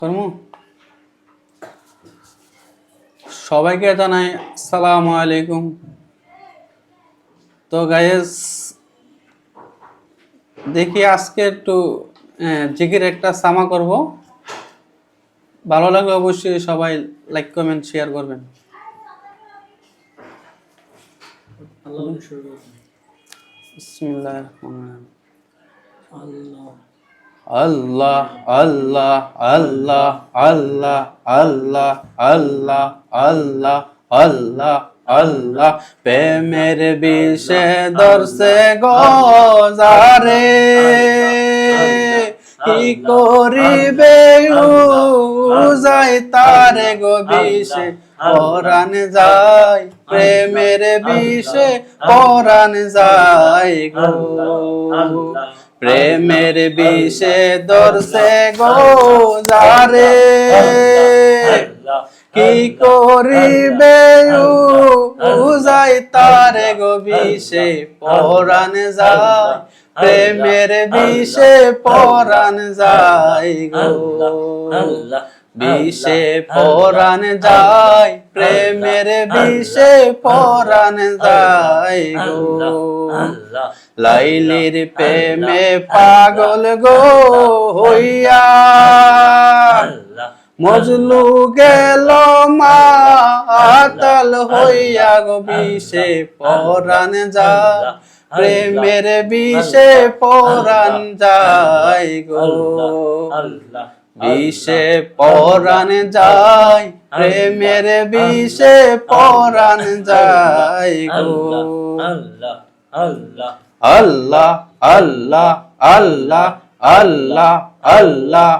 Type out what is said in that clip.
করমু সবাইকে জানাই আসসালামু আলাইকুম। তো গাইস দেখি আজকে একটু জিকির একটা সামা করব। ভালো লাগলে অবশ্যই সবাই লাইক কমেন্ট শেয়ার করবেন। বিসমিল্লাহির রহমানির রহিম। আল্লাহ আল্লাহ আল্লাহ আল্লাহ আল্লাহ আল্লাহ আল্লাহ আল্লাহ আল্লাহ প্রেমের বিষে দর্শে গজারে কি করিবে যাই তারে গো বিষে পরাণ যায় প্রেমের বিষে পরাণ যায় গো প্রেমের বিষে দর্শে গজারে কি করিবে যাই তারে গো বিষে পরাণ যায় প্রেমের বিষে পরাণ যায় গো বিষে পরাণ যায় প্রেমের বিষে পরাণ যায় গো লাইলির প্রেমে পাগল গো হইয়া মজনু গেল মাতাল হইয়া গো বিষে পরাণ যায় প্রেমের বিষে পরাণ যায় গো বিষে পরাণ যায় প্রেমের বিষে পরাণ যায় গো আল্লাহ আল্লাহ আল্লাহ আল্লাহ আল্লাহ আল্লাহ আল্লাহ